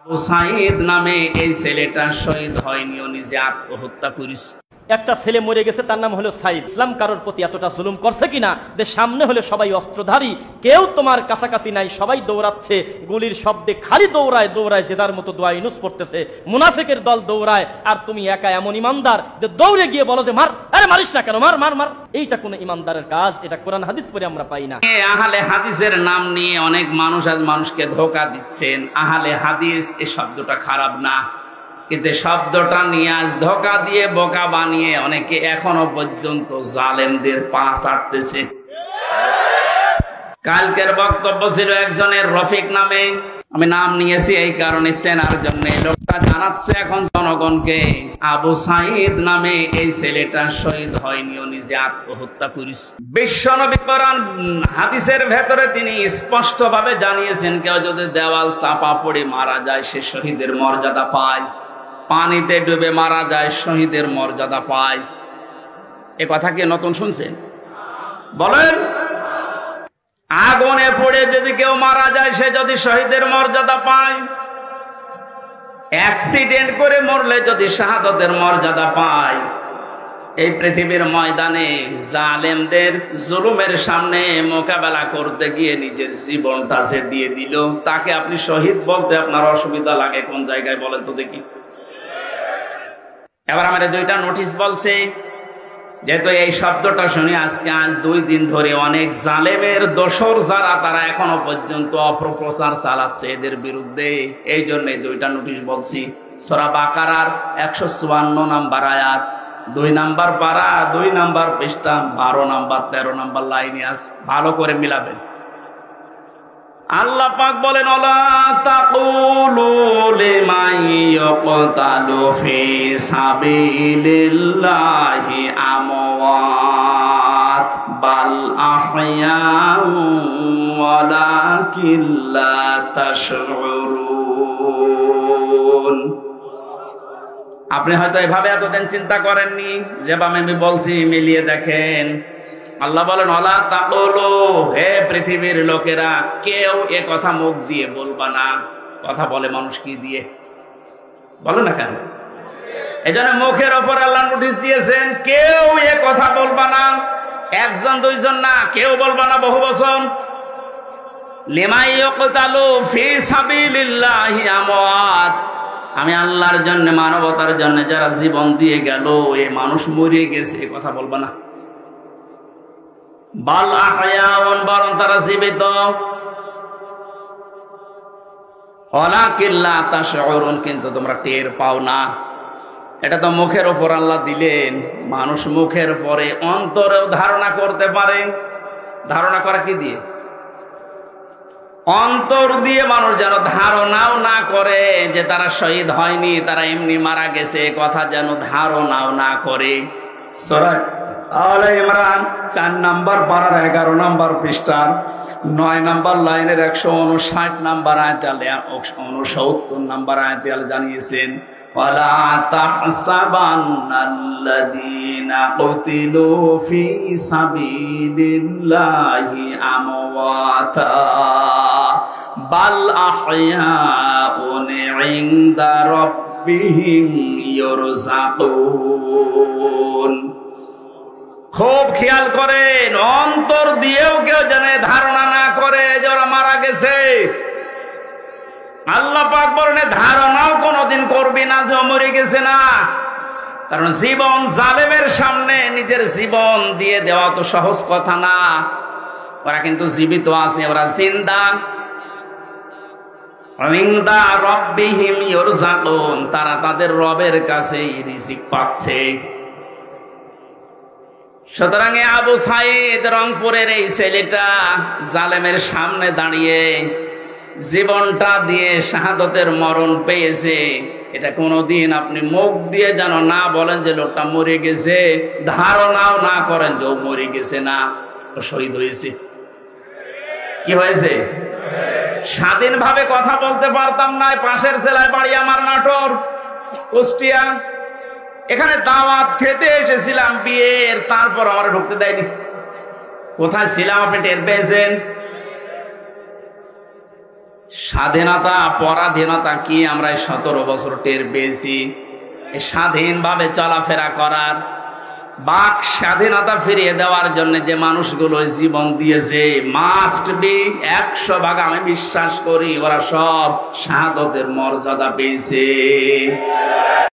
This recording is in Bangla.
আবু সাঈদ নামে এই ছেলেটা শহীদ হয়নি, ও নিজে আত্মহত্যা করেছে। একটা ছেলে মরে গেছে, তার নাম হলো সাঈদ। ইসলাম কারোর প্রতি এতটা জুলুম করছে কিনা যে সামনে হলে সবাই অস্ত্রধারী, কেউ তোমার কাছাকাছি নাই, সবাই দৌড়াচ্ছে, গুলির শব্দে খালি দৌড়ায় দৌড়ায়, যে যার মতো দোয়া ইউনুস পড়তেছে, মুনাফিকের দল দৌড়ায়, আর তুমি একা এমন ইমানদার যে দৌড়ে গিয়ে বলো যে মার, আরে মারিস না কেন, মার মার মার। এইটা কোন ইমানদারের কাজ? এটা কোরআন হাদিস পড়ে আমরা পাই না। আহলে হাদিসের নাম নিয়ে অনেক মানুষ আজ মানুষকে ধোঁকা দিচ্ছেন। আহলে হাদিস এই শব্দটা খারাপ না, কিন্তু শব্দটা নিয়ে আজ ধোঁকা দিয়ে বোকা বানিয়ে অনেকে এখনো পর্যন্ত জালেমদের পা চাটতেছে। কালকের বক্তব্য ছিল একজনের রফিক নামে, আমি নাম নিয়েছি এই কারণে চেনার জন্য। লোকটা জানাচ্ছে এখন জনগণকে আবু সাঈদ নামে এই ছেলেটা শহীদ হয়নি, ও নিজে আত্মহত্যা করেছে। বিশ্বনবী কোরআন হাদিসের ভেতরে তিনি স্পষ্ট ভাবে জানিয়েছেন, কেউ যদি দেওয়াল চাপা পড়ে মারা যায় সে শহীদের মর্যাদা পায়, পানিতে ডুবে মারা যায় শহীদের মর্যাদা পায়। এ কথা কি নতুন শুনছেন? বলেন। আগুনে পড়ে যদি কেউ মারা যায় সে যদি শহীদের মর্যাদা পায়, অ্যাক্সিডেন্ট করে মরলে যদি শাহাদাতের মর্যাদা পায়, এই পৃথিবীর ময়দানে জালেমদের জুলুমের সামনে মোকাবেলা করতে গিয়ে নিজের জীবনটা সে দিয়ে দিল, তাকে আপনি শহীদ বলতে আপনার অসুবিধা লাগে কোন জায়গায় বলেন তো দেখি? এবার আমাদের দুইটা নোটিশ বলছে, যেহেতু এই শব্দটা শুনি আজ 2 দিন ধরে অনেক জালেমের দোসর যারা, তারা এখনো পর্যন্ত অপপ্রচার চালাচ্ছে এদের বিরুদ্ধে, এই জন্য 2টা নোটিশ বলছি। সূরা বাকারার 154 নম্বর আয়াত, 2 নম্বর পারা, 2 নম্বর পৃষ্ঠা, 12 নম্বর 13 নম্বর লাইনে আছে, ভালো করে মিলাবেন। আল্লাহ পাক বলেন, ওয়ালা তাকুলু লিমান ইয়াকতালু ফি সাবিলিল্লাহি আমওয়াত বাল আহইয়াউ ওয়ালাকিন লা তাশউরুন। আপনি হয়তো এভাবে এতদিন চিন্তা করেননি, যেভাবে আমি বলছি মিলিয়ে দেখেন। আল্লাহ বলেন, ওয়ালা তাকুলু, হে পৃথিবীর লোকেরা, কেউ এ কথা মুখ দিয়ে বলবা না। কথা বলে মানুষ কি দিয়ে? বলো না কেন? এজন্য মুখের ওপর আল্লাহ নোটিশ দিয়েছেন, কেউ এ কথা বলবা না। 1 2 জন না, কেউ বলবা না, বহু বচন। লিমান ইয়াকতালু ফি সাবিলিল্লাহি আমওয়াত, আমি আল্লাহর জন্য, মানবতার জন্য যারা জীবন দিয়ে গেল, এই মানুষ মরে গেছে, এ কথা বলবা না। বাল আহয়াউন, বরং তারা জীবিত। ওয়ালাকিন লা তাশউরুন, কিন্তু তোমরা টের পাও না। এটা তো মুখের উপর আল্লাহ দিলেন, মানুষ মুখের পরে অন্তরেও ধারণা করতে পারে। ধারণা করা কি দিয়ে? অন্তর দিয়ে মানুষ যেন ধারণাও না করে যে তারা শহীদ হয়নি, তারা এমনি মারা গেছে, কথা যেন ধারণাও না করে। সূরা আলে ইমরান 4 নম্বর পারার 11 নম্বর পৃষ্ঠার 9 নম্বর লাইনের 159 নম্বর আয়াতে 69 নম্বর আয়াতে আল্লাহ জানিয়েছেন, ওয়ালা তাহসাবান্নাল্লাযীনা কুতিলু ফি সাবিলিল্লাহি আমওয়াতা বাল আহয়াউন ইনদা রাব্বিহিম ইউরযাকুন। খুব খেয়াল করেন, অন্তর দিয়েও কেউ যেন ধারণা না করে যে ওরা মারা গেছে। আল্লাহ পাক বলেন, ধারণাও কোনোদিন করবি না যে ও মরে গেছে না। কারণ জীবন জালেমের সামনে নিজের জীবন দিয়ে দেওয়া তো সহজ কথা না। ওরা কিন্তু জীবিত আছে, ওরা জিন্দা। ইনদা রাব্বিহিম ইউরযাকুন, তারা তাদের রবের কাছেই রিজিক পাচ্ছে। সুতরাং আবু সাঈদ রংপুরের এই ছেলেটা জালেমের সামনে দাঁড়িয়ে জীবনটা দিয়ে শাহাদতের মরণ পেয়েছে। এটা কোনোদিন আপনি মুখ দিয়ে যেন না বলেন যে লোকটা মরে গেছে, ধারণাও না করেন যে ও মরে গেছে না, ও শহীদ হয়েছে। কি হয়েছে? স্বাধীনভাবে কথা বলতে পারতাম না। পাশের জেলায় বাড়ি আমার, নাটোর, কুষ্টিয়া। এখানে দাওয়াত খেতে এসেছিলাম বিয়ের, তারপর আমার ঢুকতে দেয়নি। কোথায় ছিলাম আপনি টের পেয়েছেন? স্বাধীনতা পরাধীনতা কি আমরা 17 বছর টের পেয়েছি। স্বাধীনভাবে চলাফেরা করার, বাক স্বাধীনতা ফিরিয়ে দেওয়ার জন্য যে মানুষগুলো জীবন দিয়েছে, মাস্ট বি 100 ভাগ আমি বিশ্বাস করি ওরা সব শাহাদতের মর্যাদা পেয়েছে।